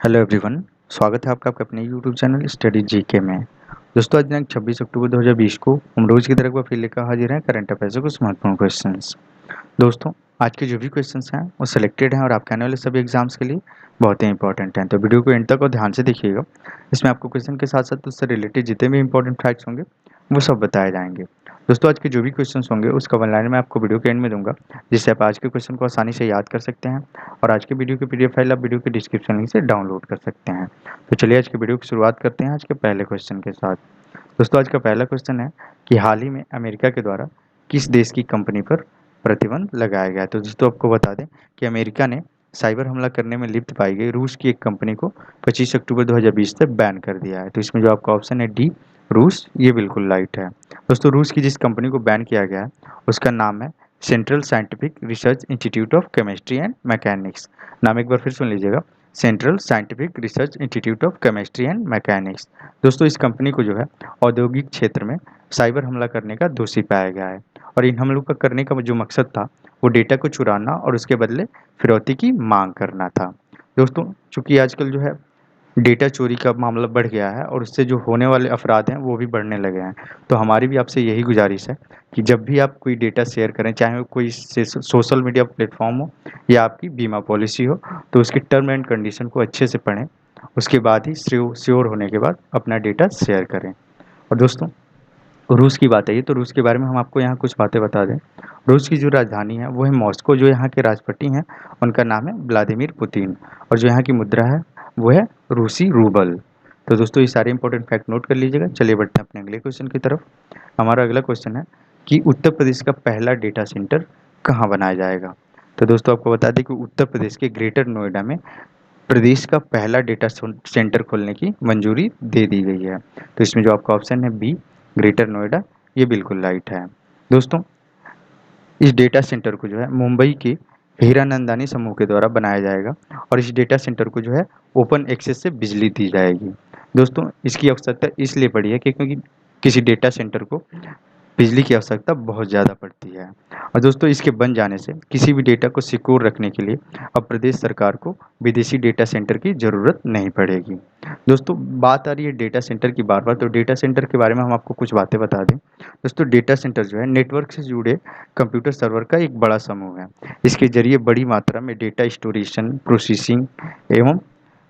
Hello everyone. स्वागत है आपका अपने यूट्यूब चैनल स्टडी जीके में। दोस्तों आज दिनांक 26 अक्टूबर 2020 को हम रोज की तरह फिर लेकर हाजिर हैं करंट अफेयर्स के कुछ महत्वपूर्ण क्वेश्चंस। दोस्तों आज के जो भी क्वेश्चंस हैं वो सिलेक्टेड हैं और आपके आने वाले सभी एग्जाम्स के लिए बहुत ही इंपॉर्टेंट हैं, तो वीडियो को एंड तक और ध्यान से देखिएगा। इसमें आपको क्वेश्चन के साथ साथ उससे रिलेटेड जितने भी इंपॉर्टेंट फैक्ट्स होंगे वो सब बताए जाएंगे। दोस्तों आज के जो भी क्वेश्चंस होंगे उसका वन लाइन मैं आपको वीडियो के एंड में दूंगा, जिससे आप आज के क्वेश्चन को आसानी से याद कर सकते हैं और आज के वीडियो की पीडीएफ फाइल आप वीडियो के डिस्क्रिप्शन लिंक से डाउनलोड कर सकते हैं। तो चलिए आज के वीडियो की शुरुआत करते हैं आज के पहले क्वेश्चन के साथ। दोस्तों आज का पहला क्वेश्चन है कि हाल ही में अमेरिका के द्वारा किस देश की कंपनी पर प्रतिबंध लगाया गया है। तो दोस्तों आपको बता दें कि अमेरिका ने साइबर हमला करने में लिप्त पाई गई रूस की एक कंपनी को 25 अक्टूबर 2020 से बैन कर दिया है। तो इसमें जो आपका ऑप्शन है डी रूस, ये बिल्कुल राइट है। दोस्तों रूस की जिस कंपनी को बैन किया गया है उसका नाम है central scientific research institute of chemistry and mechanics. नाम एक बार फिर सुन लीजिएगा, central scientific research institute of chemistry and mechanics. दोस्तों इस कंपनी को जो है औद्योगिक क्षेत्र में साइबर हमला करने का दोषी पाया गया है और इन हमलों का करने का जो मकसद था वो डेटा को चुराना और उसके बदले फिरौती की मांग करना था। दोस्तों चूंकि आजकल जो है डेटा चोरी का मामला बढ़ गया है और उससे जो होने वाले अपराध हैं वो भी बढ़ने लगे हैं, तो हमारी भी आपसे यही गुजारिश है कि जब भी आप कोई डेटा शेयर करें, चाहे वो कोई सोशल मीडिया प्लेटफॉर्म हो या आपकी बीमा पॉलिसी हो, तो उसकी टर्म एंड कंडीशन को अच्छे से पढ़ें, उसके बाद ही श्योर होने के बाद अपना डेटा शेयर करें। और दोस्तों रूस की बात है, तो रूस के बारे में हम आपको यहाँ कुछ बातें बता दें। रूस की जो राजधानी है वो है मॉस्को, जो यहाँ के राष्ट्रपति हैं उनका नाम है व्लादिमीर पुतिन और जो यहाँ की मुद्रा है वो है रूसी रूबल। तो दोस्तों ये सारे इंपॉर्टेंट फैक्ट नोट कर लीजिएगा। चलिए बढ़ते हैं अपने अगले क्वेश्चन की तरफ। हमारा अगला क्वेश्चन है कि उत्तर प्रदेश का पहला डेटा सेंटर कहाँ बनाया जाएगा। तो दोस्तों आपको बता दें कि उत्तर प्रदेश के ग्रेटर नोएडा में प्रदेश का पहला डेटा सेंटर खोलने की मंजूरी दे दी गई है। तो इसमें जो आपका ऑप्शन है बी ग्रेटर नोएडा, ये बिल्कुल राइट है। दोस्तों इस डेटा सेंटर को जो है मुंबई के हीरानंदानी समूह के द्वारा बनाया जाएगा और इस डेटा सेंटर को जो है ओपन एक्सेस से बिजली दी जाएगी। दोस्तों इसकी आवश्यकता इसलिए पड़ी है कि क्योंकि किसी डेटा सेंटर को बिजली की आवश्यकता बहुत ज़्यादा पड़ती है और दोस्तों इसके बन जाने से किसी भी डेटा को सिक्योर रखने के लिए अब प्रदेश सरकार को विदेशी डेटा सेंटर की ज़रूरत नहीं पड़ेगी। दोस्तों बात आ रही है डेटा सेंटर की बार बार, तो डेटा सेंटर के बारे में हम आपको कुछ बातें बता दें। दोस्तों डेटा सेंटर जो है नेटवर्क से जुड़े कंप्यूटर सर्वर का एक बड़ा समूह है। इसके जरिए बड़ी मात्रा में डेटा स्टोरेशन, प्रोसेसिंग एवं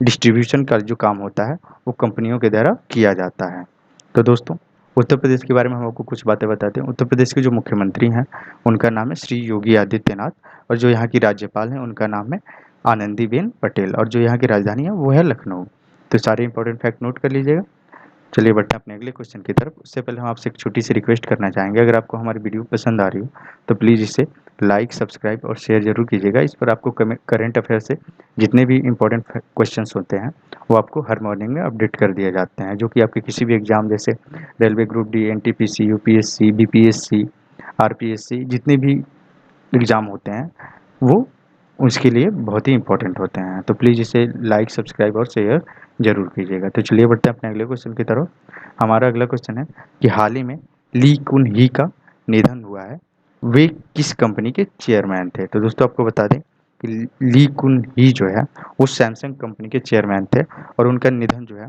डिस्ट्रीब्यूशन का जो काम होता है वो कंपनियों के द्वारा किया जाता है। तो दोस्तों उत्तर प्रदेश के बारे में हम आपको कुछ बातें बताते हैं। उत्तर प्रदेश के जो मुख्यमंत्री हैं उनका नाम है श्री योगी आदित्यनाथ और जो यहाँ की राज्यपाल हैं उनका नाम है आनंदीबेन पटेल और जो यहाँ की राजधानी है वो है लखनऊ। तो सारे इंपॉर्टेंट फैक्ट नोट कर लीजिएगा। चलिए बढ़ते हैं अपने अगले क्वेश्चन की तरफ। उससे पहले हम आपसे एक छोटी सी रिक्वेस्ट करना चाहेंगे, अगर आपको हमारी वीडियो पसंद आ रही हो तो प्लीज़ इसे लाइक, सब्सक्राइब और शेयर जरूर कीजिएगा। इस पर आपको करंट अफेयर से जितने भी इंपॉर्टेंट क्वेश्चंस होते हैं वो आपको हर मॉर्निंग में अपडेट कर दिए जाते हैं, जो कि आपके किसी भी एग्जाम जैसे railway group D, NTPC, UPSC, BPSC, RPSC, जितने भी एग्ज़ाम होते हैं वो उसके लिए बहुत ही इंपॉर्टेंट होते हैं। तो प्लीज़ इसे लाइक, सब्सक्राइब और शेयर जरूर कीजिएगा। तो चलिए बढ़ते हैं अपने अगले क्वेश्चन की तरफ। हमारा अगला क्वेश्चन है कि हाल ही में ली कुन ही का निधन हुआ है, वे किस कंपनी के चेयरमैन थे। तो दोस्तों आपको बता दें कि ली कुन ही जो है वो सैमसंग कंपनी के चेयरमैन थे और उनका निधन जो है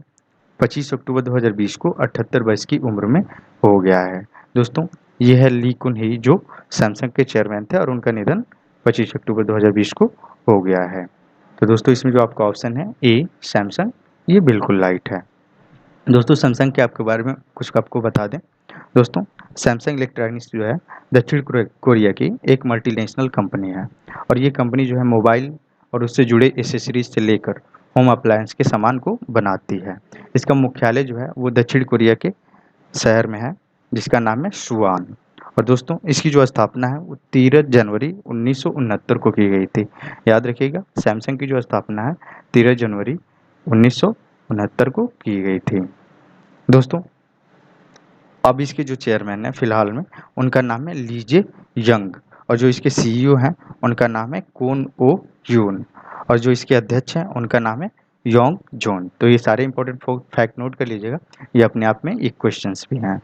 25 अक्टूबर 2020 को 78 वर्ष की उम्र में हो गया है। दोस्तों ये है ली कुन ही जो सैमसंग के चेयरमैन थे और उनका निधन 25 अक्टूबर 2020 को हो गया है। तो दोस्तों इसमें जो आपका ऑप्शन है ए सैमसंग, ये बिल्कुल राइट है। दोस्तों सैमसंग के आपके बारे में कुछ आपको बता दें। दोस्तों सैमसंग इलेक्ट्रॉनिक्स जो है दक्षिण कोरिया की एक मल्टीनेशनल कंपनी है और ये कंपनी जो है मोबाइल और उससे जुड़े एसेसरीज से लेकर होम अप्लायंस के सामान को बनाती है। इसका मुख्यालय जो है वो दक्षिण कोरिया के शहर में है जिसका नाम है सुआन। और दोस्तों इसकी जो स्थापना है वो 13 जनवरी 1969 को की गई थी। याद रखिएगा सैमसंग की जो स्थापना है 13 जनवरी 1969 को की गई थी। दोस्तों अब इसके जो चेयरमैन है फिलहाल में उनका नाम है लीजे यंग और जो इसके सीईओ हैं उनका नाम है कोन ओ यून और जो इसके अध्यक्ष हैं उनका नाम है योंग जोन। तो ये सारे इंपॉर्टेंट फैक्ट नोट कर लीजिएगा, ये अपने आप में एक क्वेश्चंस भी हैं।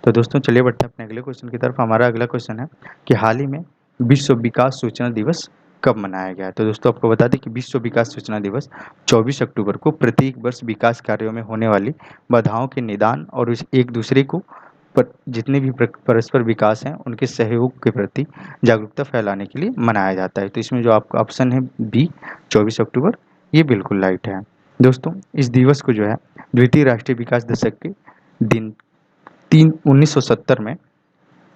तो दोस्तों चलिए बढ़ते हैं अपने अगले क्वेश्चन की तरफ। हमारा अगला क्वेश्चन है कि हाल ही में विश्व विकास सूचना दिवस कब मनाया गया है? तो दोस्तों आपको बता दें कि विश्व विकास सूचना दिवस 24 अक्टूबर को प्रत्येक वर्ष विकास कार्यों में होने वाली बाधाओं के निदान और एक दूसरे को जितने भी परस्पर विकास हैं उनके सहयोग के प्रति जागरूकता फैलाने के लिए मनाया जाता है। तो इसमें जो आपका ऑप्शन है बी 24 अक्टूबर, ये बिल्कुल राइट है। दोस्तों इस दिवस को जो है द्वितीय राष्ट्रीय विकास दशक के दिन 1970 में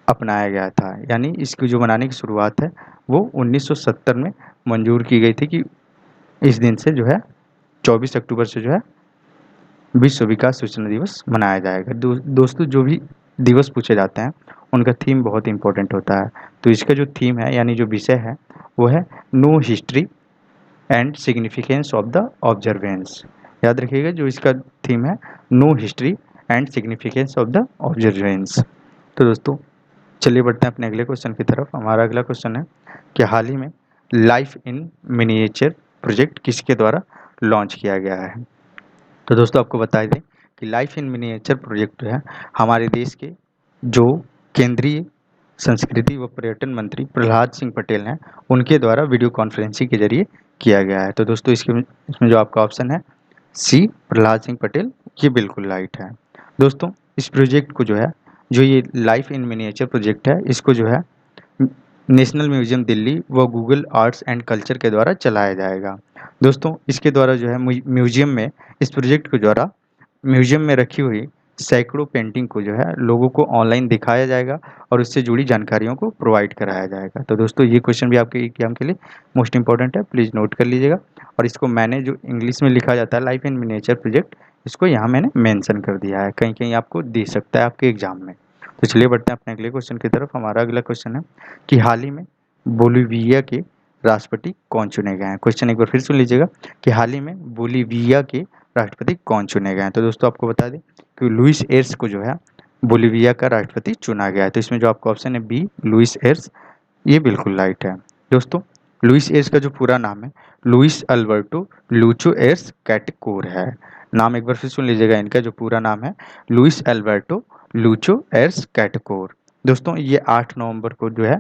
अपनाया गया था, यानी इसकी जो मनाने की शुरुआत है वो 1970 में मंजूर की गई थी कि इस दिन से जो है 24 अक्टूबर से जो है विश्व विकास सूचना दिवस मनाया जाएगा। दोस्तों जो भी दिवस पूछे जाते हैं उनका थीम बहुत इंपॉर्टेंट होता है। तो इसका जो थीम है यानी जो विषय है वो है know history and significance of the observance. याद रखिएगा जो इसका थीम है know history and significance of the observance. तो दोस्तों चलिए बढ़ते हैं अपने अगले क्वेश्चन की तरफ। हमारा अगला क्वेश्चन है कि हाल ही में लाइफ इन मिनिएचर प्रोजेक्ट किसके द्वारा लॉन्च किया गया है? तो दोस्तों आपको बता दें कि लाइफ इन मिनिएचर प्रोजेक्ट जो है हमारे देश के जो केंद्रीय संस्कृति व पर्यटन मंत्री प्रहलाद सिंह पटेल हैं उनके द्वारा वीडियो कॉन्फ्रेंसिंग के जरिए किया गया है। तो दोस्तों इसमें जो आपका ऑप्शन है सी प्रहलाद सिंह पटेल, ये बिल्कुल राइट है। दोस्तों इस प्रोजेक्ट को जो है जो ये लाइफ इन मिनिएचर प्रोजेक्ट है इसको जो है नेशनल म्यूजियम दिल्ली व गूगल आर्ट्स एंड कल्चर के द्वारा चलाया जाएगा। दोस्तों इसके द्वारा जो है म्यूजियम में इस प्रोजेक्ट के द्वारा म्यूजियम में रखी हुई सैकड़ों पेंटिंग को जो है लोगों को ऑनलाइन दिखाया जाएगा और उससे जुड़ी जानकारियों को प्रोवाइड कराया जाएगा। तो दोस्तों ये क्वेश्चन भी आपके एग्जाम के लिए मोस्ट इंपॉर्टेंट है, प्लीज़ नोट कर लीजिएगा। और इसको मैंने जो इंग्लिश में लिखा जाता है लाइफ इन मिनिएचर प्रोजेक्ट, इसको यहाँ मैंने मेंशन कर दिया है, कहीं कहीं आपको दे सकता है आपके एग्जाम में। तो चलिए बढ़ते हैं अपने अगले क्वेश्चन की तरफ। हमारा अगला क्वेश्चन है कि हाल ही में बोलीविया के राष्ट्रपति कौन चुने गए हैं? क्वेश्चन एक बार फिर सुन लीजिएगा कि हाल ही में बोलीविया के राष्ट्रपति कौन चुने गए हैं? तो दोस्तों आपको बता दें कि लुइस एर्स को जो है बोलीविया का राष्ट्रपति चुना गया है। तो इसमें जो आपका ऑप्शन है बी लुइस एर्स, ये बिल्कुल राइट है। दोस्तों लुइस एर्स का जो पूरा नाम है लुइस अल्बर्टो लूचो एर्स कैटेकोर है। नाम एक बार फिर सुन लीजिएगा, इनका जो पूरा नाम है लुइस अल्बर्टो लूचो एर्स कैटेकोर। दोस्तों ये 8 नवंबर को जो है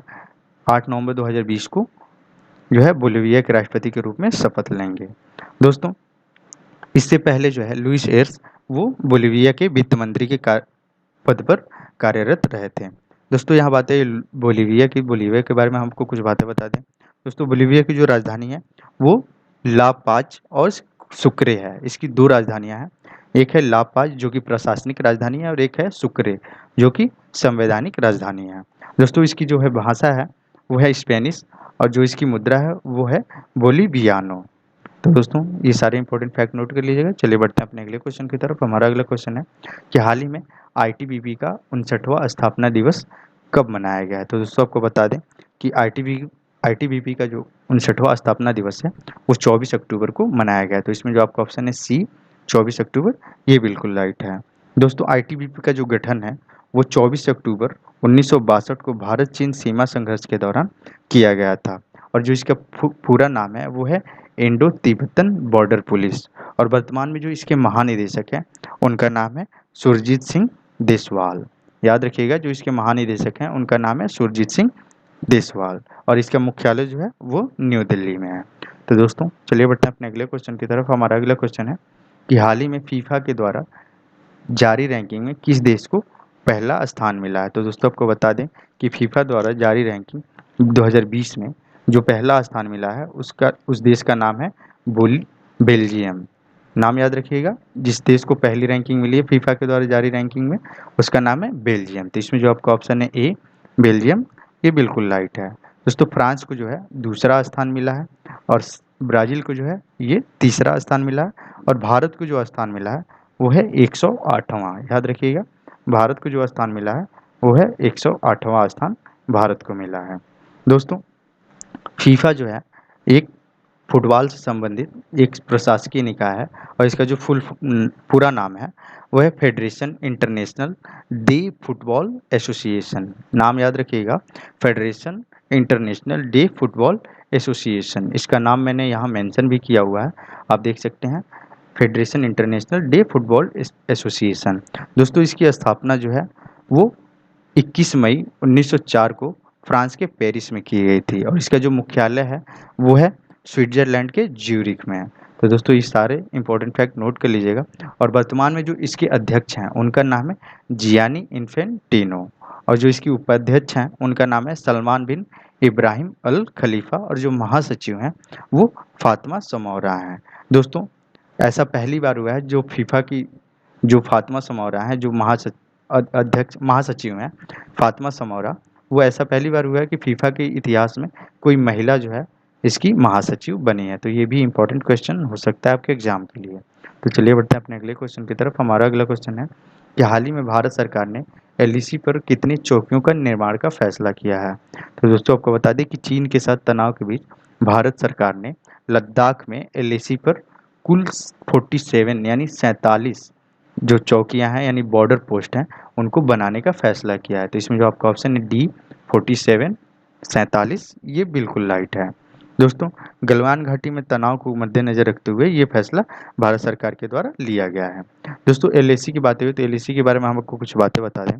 8 नवंबर 2020 को जो है बोलीविया के राष्ट्रपति के रूप में शपथ लेंगे। दोस्तों इससे पहले जो है लुइस एर्स वो बोलीविया के वित्त मंत्री के पद पर कार्यरत रहे थे। दोस्तों यहाँ बातें बोलीविया के बारे में हमको कुछ बातें बता दें। दोस्तों बोलीविया की जो राजधानी है वो ला पाज और सुक्रे है। इसकी 2 राजधानियाँ हैं, एक है ला पाज जो कि प्रशासनिक राजधानी है और एक है सुक्रे जो कि संवैधानिक राजधानी है। दोस्तों इसकी जो है भाषा है वो है स्पेनिश और जो इसकी मुद्रा है वो है बोलीवियानो। तो दोस्तों ये सारे इंपॉर्टेंट फैक्ट नोट कर लीजिएगा। चलिए बढ़ते हैं अपने अगले क्वेश्चन की तरफ। हमारा अगला क्वेश्चन है कि हाल ही में आईटीबीपी का 59वां स्थापना दिवस कब मनाया गया है? तो दोस्तों आपको बता दें कि आईटीबीपी का जो 59वां स्थापना दिवस है वो 24 अक्टूबर को मनाया गया है। तो इसमें जो आपका ऑप्शन है सी 24 अक्टूबर, ये बिल्कुल राइट है। दोस्तों आईटीबीपी का जो गठन है वो 24 अक्टूबर 1962 को भारत चीन सीमा संघर्ष के दौरान किया गया था और जो इसका पूरा नाम है वो है इंडो तिब्बतन बॉर्डर पुलिस। और वर्तमान में जो इसके महानिदेशक हैं उनका नाम है सुरजीत सिंह देसवाल। याद रखिएगा जो इसके महानिदेशक हैं उनका नाम है सुरजीत सिंह देसवाल और इसका मुख्यालय जो है वो न्यू दिल्ली में है। तो दोस्तों चलिए बढ़ते हैं अपने अगले क्वेश्चन की तरफ। हमारा अगला क्वेश्चन है कि हाल ही में फीफा के द्वारा जारी रैंकिंग में किस देश को पहला स्थान मिला है? तो दोस्तों आपको बता दें कि फीफा द्वारा जारी रैंकिंग 2020 में जो पहला स्थान मिला है उस देश का नाम है बेल्जियम। नाम याद रखिएगा, जिस देश को पहली रैंकिंग मिली है फीफा के द्वारा जारी रैंकिंग में उसका नाम है बेल्जियम। तो इसमें जो आपका ऑप्शन है ए बेल्जियम, ये बिल्कुल राइट है। दोस्तों फ्रांस को जो है दूसरा स्थान मिला है और ब्राज़ील को जो है ये तीसरा स्थान मिला है और भारत को जो स्थान मिला है वो है 108वां। याद रखिएगा भारत को जो स्थान मिला है वो है 108वां स्थान भारत को मिला है। दोस्तों फीफा जो है एक फुटबॉल से संबंधित एक प्रशासकीय निकाय है और इसका जो पूरा नाम है वो है federation international day football association. नाम याद रखिएगा, federation international day football association. इसका नाम मैंने यहाँ मेंशन भी किया हुआ है, आप देख सकते हैं, federation international day football association. दोस्तों इसकी स्थापना जो है वो 21 मई 1904 को फ्रांस के पेरिस में की गई थी और इसका जो मुख्यालय है वो है स्विट्जरलैंड के ज्यूरिख में। तो दोस्तों ये सारे इंपॉर्टेंट फैक्ट नोट कर लीजिएगा। और वर्तमान में जो इसके अध्यक्ष हैं उनका नाम है जियानी इन्फेंटिनो, और जो इसकी उपाध्यक्ष हैं उनका नाम है सलमान बिन इब्राहिम अल खलीफा, और जो महासचिव हैं वो फातिमा समौरा हैं। दोस्तों ऐसा पहली बार हुआ है जो फीफा की जो फातिमा समौरा हैं, जो अध्यक्ष महासचिव हैं फातिमा समौरा, वो ऐसा पहली बार हुआ है कि फीफा के इतिहास में कोई महिला जो है इसकी महासचिव बनी है। तो ये भी इंपॉर्टेंट क्वेश्चन हो सकता है आपके एग्जाम के लिए। तो चलिए बढ़ते हैं अपने अगले क्वेश्चन की तरफ। हमारा अगला क्वेश्चन है कि हाल ही में भारत सरकार ने एलडीसी पर कितनी चौकियों का निर्माण का फैसला किया है। तो दोस्तों आपको बता दें कि चीन के साथ तनाव के बीच भारत सरकार ने लद्दाख में एलएसी पर कुल 47 यानी 47 जो चौकियां हैं यानी बॉर्डर पोस्ट हैं उनको बनाने का फैसला किया है। तो इसमें जो आपका ऑप्शन है डी 47 47 ये बिल्कुल राइट है। दोस्तों गलवान घाटी में तनाव को मद्देनजर रखते हुए ये फैसला भारत सरकार के द्वारा लिया गया है। दोस्तों एलएसी की बातें हुई तो एलएसी के बारे में हम आपको कुछ बातें बता दें।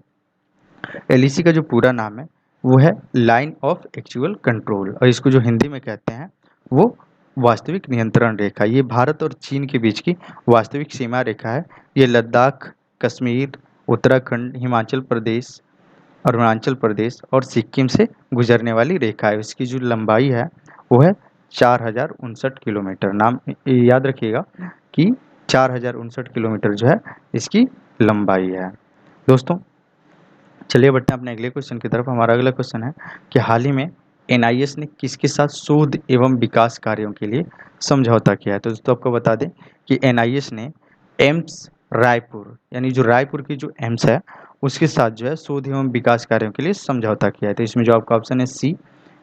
एलएसी का जो पूरा नाम है वो है लाइन ऑफ एक्चुअल कंट्रोल, और इसको जो हिंदी में कहते हैं वो वास्तविक नियंत्रण रेखा। ये भारत और चीन के बीच की वास्तविक सीमा रेखा है। ये लद्दाख, कश्मीर, उत्तराखंड, हिमाचल प्रदेश, अरुणाचल प्रदेश और सिक्किम से गुजरने वाली रेखा है। इसकी जो लंबाई है वो है 4059 किलोमीटर। नाम याद रखिएगा कि 4059 किलोमीटर जो है इसकी लंबाई है। दोस्तों चलिए बढ़ते हैं अपने अगले क्वेश्चन की तरफ। हमारा अगला क्वेश्चन है कि हाल ही में एनआईएस ने किसके साथ शोध एवं विकास कार्यों के लिए समझौता किया है। तो दोस्तों आपको बता दें कि एनआईएस ने एम्स रायपुर यानी जो रायपुर की जो एम्स है उसके साथ जो है शोध एवं विकास कार्यों के लिए समझौता किया है। तो इसमें जो आपका ऑप्शन है सी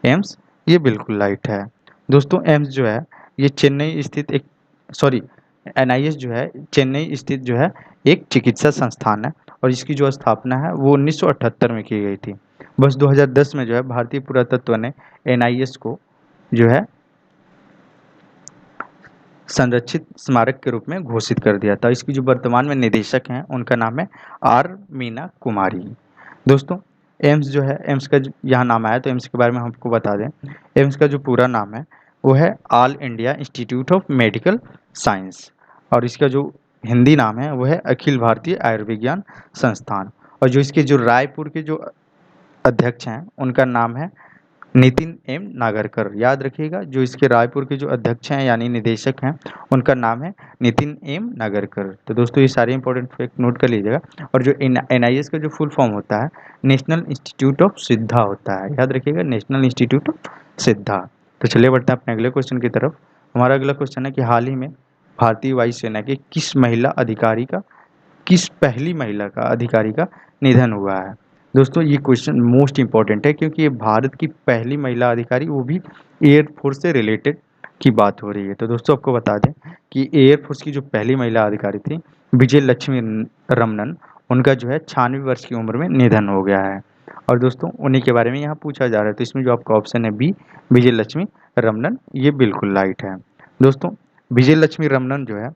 एम्स ये बिल्कुल राइट है। दोस्तों एम्स जो है ये चेन्नई स्थित एक एनआईएस जो है चेन्नई स्थित जो है एक चिकित्सा संस्थान है और इसकी जो स्थापना है वो 1978 में की गई थी। बस 2010 में जो है भारतीय पुरातत्व ने एनआईएस को जो है संरक्षित स्मारक के रूप में घोषित कर दिया था। इसकी जो वर्तमान में निदेशक हैं उनका नाम है आर मीना कुमारी। दोस्तों एम्स जो है एम्स का यहाँ नाम आया तो एम्स के बारे में हम आपको बता दें। एम्स का जो पूरा नाम है वो है all India institute of medical science, और इसका जो हिंदी नाम है वो है अखिल भारतीय आयुर्विज्ञान संस्थान। और जो इसके जो रायपुर के जो अध्यक्ष हैं उनका नाम है नितिन एम नागरकर। याद रखिएगा जो इसके रायपुर के जो अध्यक्ष हैं यानी निदेशक हैं उनका नाम है नितिन एम नागरकर। तो दोस्तों ये सारे इंपॉर्टेंट फैक्ट नोट कर लीजिएगा। और जो एनआईएस का जो फुल फॉर्म होता है नेशनल इंस्टीट्यूट ऑफ सिद्धा होता है। याद रखिएगा नेशनल इंस्टीट्यूट ऑफ सिद्धा। तो चलिए बढ़ते हैं अपने अगले क्वेश्चन की तरफ। हमारा अगला क्वेश्चन है कि हाल ही में भारतीय वायुसेना के किस पहली महिला का अधिकारी का निधन हुआ है। दोस्तों ये क्वेश्चन मोस्ट इंपॉर्टेंट है क्योंकि ये भारत की पहली महिला अधिकारी, वो भी एयरफोर्स से रिलेटेड की बात हो रही है। तो दोस्तों आपको बता दें कि एयरफोर्स की जो पहली महिला अधिकारी थी विजय लक्ष्मी रमनन, उनका जो है 96 वर्ष की उम्र में निधन हो गया है। और दोस्तों उन्हीं के बारे में यहाँ पूछा जा रहा है। तो इसमें जो आपका ऑप्शन है बी विजय लक्ष्मी रमनन ये बिल्कुल राइट है। दोस्तों विजय लक्ष्मी रमनन जो है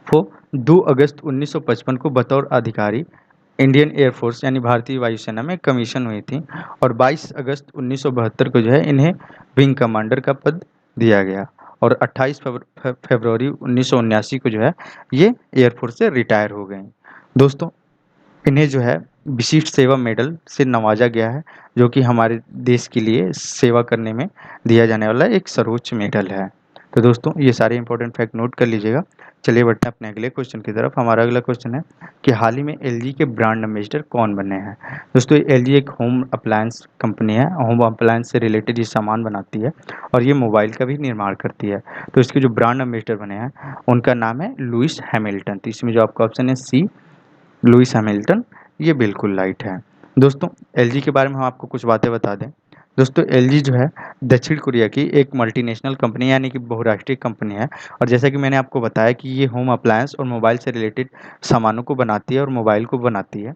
वो 2 अगस्त 1955 को बतौर अधिकारी इंडियन एयरफोर्स यानी भारतीय वायुसेना में कमीशन हुई थी, और 22 अगस्त 1972 को जो है इन्हें विंग कमांडर का पद दिया गया, और 28 फरवरी 1979 को जो है ये एयरफोर्स से रिटायर हो गई। दोस्तों इन्हें जो है विशिष्ट सेवा मेडल से नवाजा गया है जो कि हमारे देश के लिए सेवा करने में दिया जाने वाला एक सर्वोच्च मेडल है। तो दोस्तों ये सारे इंपॉर्टेंट फैक्ट नोट कर लीजिएगा। चलिए बढ़ते हैं अपने अगले क्वेश्चन की तरफ। हमारा अगला क्वेश्चन है कि हाल ही में एलजी के ब्रांड एम्बेसडर कौन बने हैं। दोस्तों एलजी एक होम अप्लायंस कंपनी है, होम अप्लायंस से रिलेटेड ये सामान बनाती है और ये मोबाइल का भी निर्माण करती है। तो इसके जो ब्रांड एम्बेसडर बने हैं उनका नाम है लुइस हैमिल्टन। तो इसमें जो आपका ऑप्शन है सी लुइस हैमिल्टन ये बिल्कुल राइट है। दोस्तों एलजी के बारे में हम आपको कुछ बातें बता दें। दोस्तों एलजी जो है दक्षिण कोरिया की एक मल्टीनेशनल कंपनी यानी कि बहुराष्ट्रीय कंपनी है, और जैसा कि मैंने आपको बताया कि ये होम अप्लायंस और मोबाइल से रिलेटेड सामानों को बनाती है और मोबाइल को बनाती है।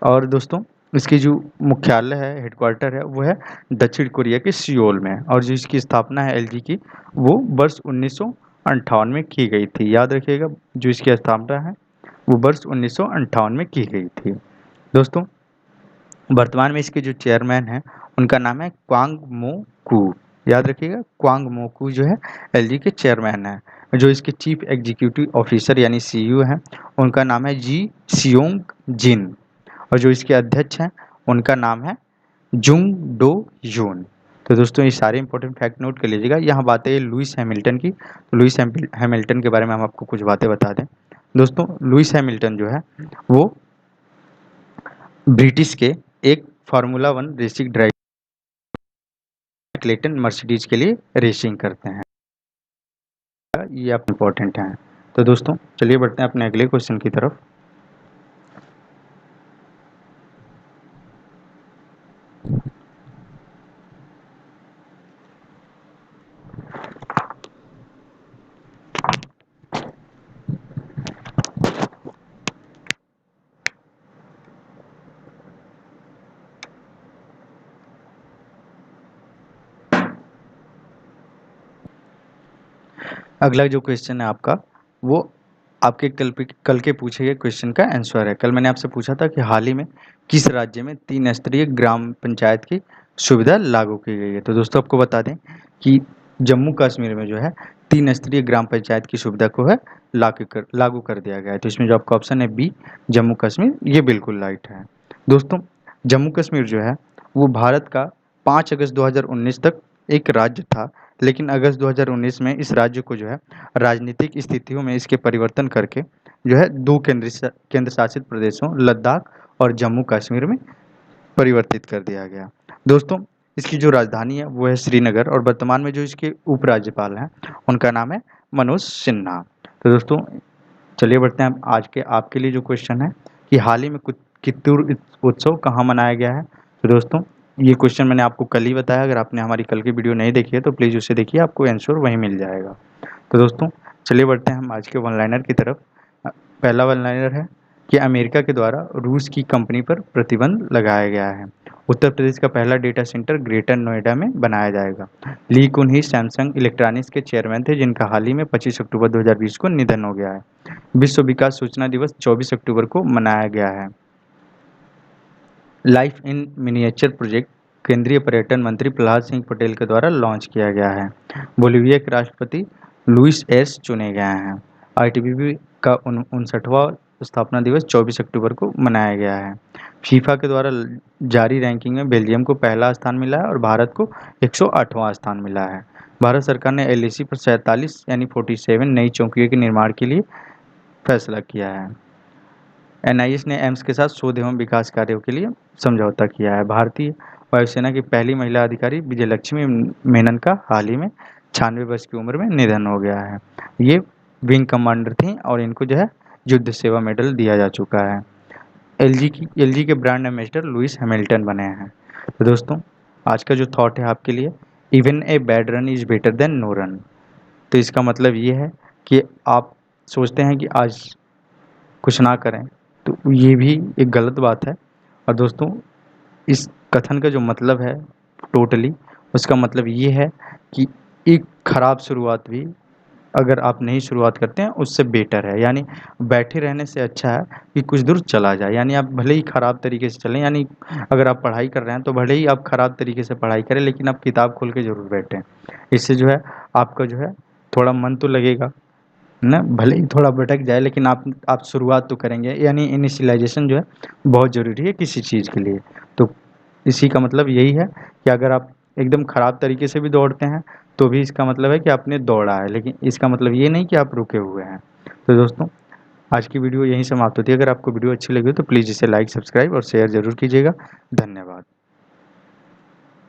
और दोस्तों इसकी जो मुख्यालय है हेडक्वार्टर है वो है दक्षिण कोरिया के सियोल में, और जो इसकी स्थापना है एलजी की वो वर्ष 1958 में की गई थी। याद रखिएगा जो इसकी स्थापना है वो वर्ष 1958 में की गई थी। दोस्तों वर्तमान में इसके जो चेयरमैन हैं उनका नाम है क्वांग मो कू। याद रखिएगा, क्वांग मो कू जो है एलजी के चेयरमैन है। जो इसके चीफ एग्जीक्यूटिव ऑफिसर यानी सीईओ हैं उनका नाम है जी सियोंग जिन। और जो इसके अध्यक्ष हैं उनका नाम है जुंग डो यून। तो दोस्तों ये सारे इंपॉर्टेंट फैक्ट नोट कर लीजिएगा। यहाँ बात है लुइस हैमिल्टन की। तो लुइस हैमिल्टन के बारे में हम आपको कुछ बातें बता दें। दोस्तों लुइस हैमिल्टन जो है वो ब्रिटिश के एक formula one racing driver Clayton Mercedes के लिए रेसिंग करते हैं। ये आप इम्पोर्टेंट हैं। तो दोस्तों चलिए बढ़ते हैं अपने अगले क्वेश्चन की तरफ। अगला जो क्वेश्चन है आपका वो आपके कल के पूछे गए क्वेश्चन का आंसर है। कल मैंने आपसे पूछा था कि हाल ही में किस राज्य में 3 स्तरीय ग्राम पंचायत की सुविधा लागू की गई है। तो दोस्तों आपको बता दें कि जम्मू कश्मीर में जो है 3 स्तरीय ग्राम पंचायत की सुविधा को है लागू कर दिया गया है। तो इसमें जो आपका ऑप्शन है बी जम्मू कश्मीर, ये बिल्कुल राइट है। दोस्तों जम्मू कश्मीर जो है वो भारत का 5 अगस्त 2019 तक एक राज्य था, लेकिन अगस्त 2019 में इस राज्य को जो है राजनीतिक स्थितियों में इसके परिवर्तन करके जो है 2 केंद्र शासित प्रदेशों लद्दाख और जम्मू कश्मीर में परिवर्तित कर दिया गया। दोस्तों इसकी जो राजधानी है वो है श्रीनगर और वर्तमान में जो इसके उपराज्यपाल हैं उनका नाम है मनोज सिन्हा। तो दोस्तों चलिए बढ़ते हैं आज के आपके लिए जो क्वेश्चन है कि हाल ही में कित्तूर उत्सव कहाँ मनाया गया है। तो दोस्तों ये क्वेश्चन मैंने आपको कल ही बताया। अगर आपने हमारी कल की वीडियो नहीं देखी है तो प्लीज़ उसे देखिए, आपको आंसर वहीं मिल जाएगा। तो दोस्तों चलिए बढ़ते हैं हम आज के वन लाइनर की तरफ। पहला वन लाइनर है कि अमेरिका के द्वारा रूस की कंपनी पर प्रतिबंध लगाया गया है। उत्तर प्रदेश का पहला डेटा सेंटर ग्रेटर नोएडा में बनाया जाएगा। ली कुन ही सैमसंग इलेक्ट्रॉनिक्स के चेयरमैन थे जिनका हाल ही में 25 अक्टूबर 2020 को निधन हो गया है। विश्व विकास सूचना दिवस 24 अक्टूबर को मनाया गया है। लाइफ इन मिनिएचर प्रोजेक्ट केंद्रीय पर्यटन मंत्री प्रहलाद सिंह पटेल के द्वारा लॉन्च किया गया है। बोलीविया के राष्ट्रपति लुइस एस चुने गए हैं। आईटीबीपी का 59वां स्थापना दिवस 24 अक्टूबर को मनाया गया है। फीफा के द्वारा जारी रैंकिंग में बेल्जियम को पहला स्थान मिला है और भारत को 108वां स्थान मिला है। भारत सरकार ने एलएसी पर 47 यानी 47 नई चौकियों के निर्माण के लिए फैसला किया है। एनआईएस ने एम्स के साथ शोध एवं विकास कार्यों के लिए समझौता किया है। भारतीय वायुसेना की पहली महिला अधिकारी विजयलक्ष्मी मेनन का हाल ही में 96 वर्ष की उम्र में निधन हो गया है। ये विंग कमांडर थी और इनको जो है युद्ध सेवा मेडल दिया जा चुका है। एलजी के ब्रांड एम्बेसडर लुइस हैमिल्टन बने हैं। तो दोस्तों आज का जो थॉट है आपके लिए, even a bad run is better than no run. तो इसका मतलब ये है कि आप सोचते हैं कि आज कुछ ना करें तो ये भी एक गलत बात है। और दोस्तों इस कथन का जो मतलब है टोटली उसका मतलब ये है कि एक ख़राब शुरुआत भी अगर आप नई शुरुआत करते हैं उससे बेटर है। यानी बैठे रहने से अच्छा है कि कुछ दूर चला जाए। यानी आप भले ही ख़राब तरीके से चलें, यानी अगर आप पढ़ाई कर रहे हैं तो भले ही आप ख़राब तरीके से पढ़ाई करें लेकिन आप किताब खोल के ज़रूर बैठें। इससे जो है आपका जो है थोड़ा मन तो लगेगा ना, भले ही थोड़ा भटक जाए लेकिन आप शुरुआत तो करेंगे। यानी इनिशियलाइजेशन जो है बहुत ज़रूरी है किसी चीज़ के लिए। तो इसी का मतलब यही है कि अगर आप एकदम ख़राब तरीके से भी दौड़ते हैं तो भी इसका मतलब है कि आपने दौड़ा है, लेकिन इसका मतलब ये नहीं कि आप रुके हुए हैं। तो दोस्तों आज की वीडियो यहीं समाप्त होती है। अगर आपको वीडियो अच्छी लगी हो तो प्लीज़ इसे लाइक, सब्सक्राइब और शेयर ज़रूर कीजिएगा। धन्यवाद।